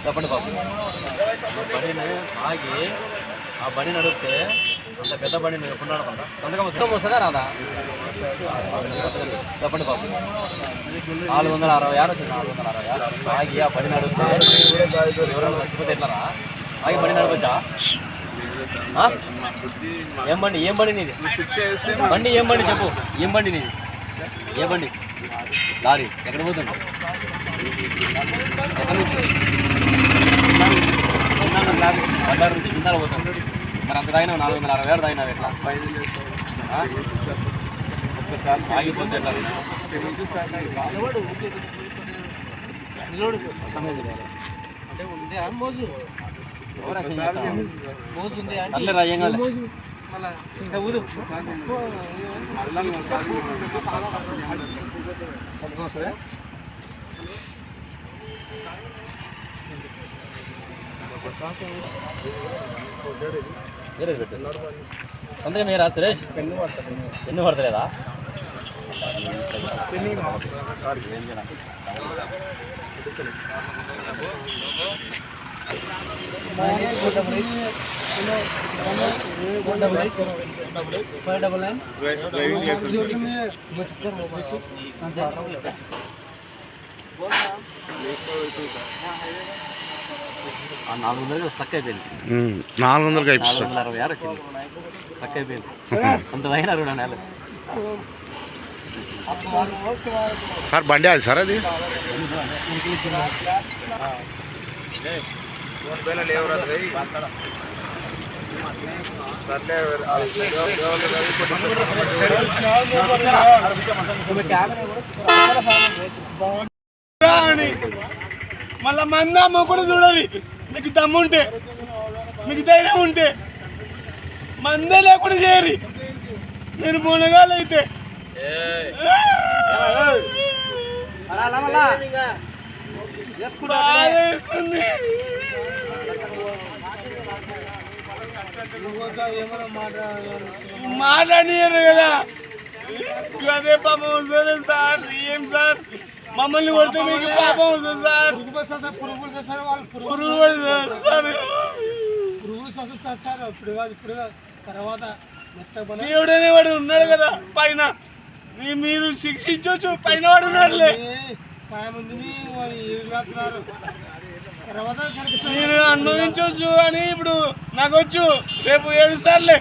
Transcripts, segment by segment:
చెప్పండి బాబు. బండిని ఆగి ఆ బండి నడిపితే అంత పెద్ద బండి నేను ఎప్పుడు నడపండి సంతకం వస్తుందా రాదా? చెప్పండి బాబు. 460 వచ్చింది. 460 ఆగి ఆ బండి నడిపితే ఎవరైనా చచ్చిపోతే ఎట్లరా? ఆగి బండి నడపచ్చా? ఏం బండి నీది? బండి ఏం బండి చెప్పు. ఏం బండి నీది? ఏ బండి? లారీ. ఎక్కడ పోతుంది? ఎక్కడ నుంచి? బజార్ నుంచి జిందాలు పోతుంది. మరి అంత తాగినావు 460 తాగినావు ఎట్లా? ఒక్కసారి ఆగిపోతే ఎట్లా? అంటే ఉందే మోజు మోజు ఉంది అట్లే రా. ఏం కాదు ఊరు సంతకం ఏరా సురేష్? పెన్ను పడతలేదా? ఆ 400 స్టక్ అయిపోయింది. 460 వచ్చింది. స్టక్ అయిపోయింది. అంత అయినా 2 నెలలు. సార్ బండి అది సార్ అది మళ్ళా మంద మొక్కుడు చూడాలి. మీకు దమ్ముంటే, మీకు ధైర్యం ఉంటే మందే లేకుండా చేయరు. నేను మునగాలు అయితే మాట్లాడినారు కదా. అదే పాపం వస్తుంది సార్. ఏం సార్ మమ్మల్ని కొడితే మీకు పాపం వస్తుంది సార్. దేవుడనే వాడు ఉన్నాడు కదా పైన. మీరు శిక్షించవచ్చు, పైన వాడు ఉన్నాడులే. మీరు అనుభవించవచ్చు అని ఇప్పుడు నాకు వచ్చు. రేపు 7 సార్లే.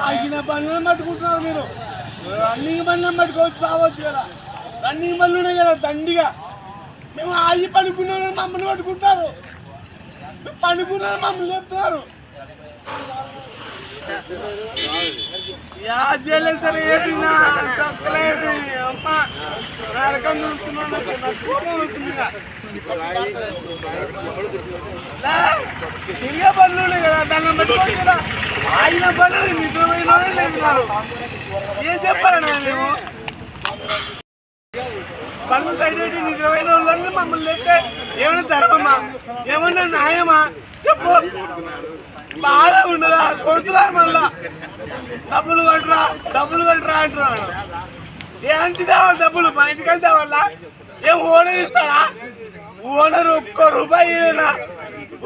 ఆగిన బండ్లను పట్టుకుంటున్నారు మీరు. రన్నింగ్ బండ్లను పట్టుకోవచ్చు, సావచ్చు కదా. రన్నింగ్ బండ్లు ఉన్నాయి కదా దండిగా. మేము ఆగి పడుకున్నాను మమ్మల్ని పట్టుకుంటారు. పడుకున్నారు మమ్మల్ని చెప్తున్నారు. సరే నరకం చూస్తున్నాను. తిరిగే పనులు ఉన్నాయి కదా, దండం పెట్టుకోవాలి కదా. ఆగిన పనులు నిజమైన లేదు. ఏం చెప్పాలన్నా మేము? పనులు సైడ్ పెట్టి నిజమైన వాళ్ళని మమ్మల్ని లేస్తే ఏమైనా ధర్మమా, ఏమన్నా న్యాయమా చెప్పు. బాధ ఉండదా? కొడుతున్నా మళ్ళా డబ్బులు కట్టరా అంటున్నాడు. ఏంటి తేవాలి డబ్బులు? మా ఇంటికి తేవాల? ఏం ఓనర్ ఇస్తాడా? ఓనర్ ఒక్క రూపాయి ఇవ్వనా?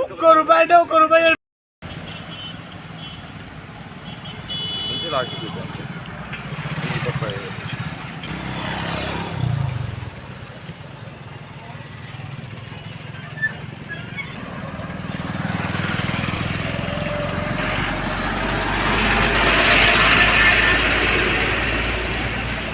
ఒక్క రూపాయి అంటే ఒక్క రూపాయి. నుంచి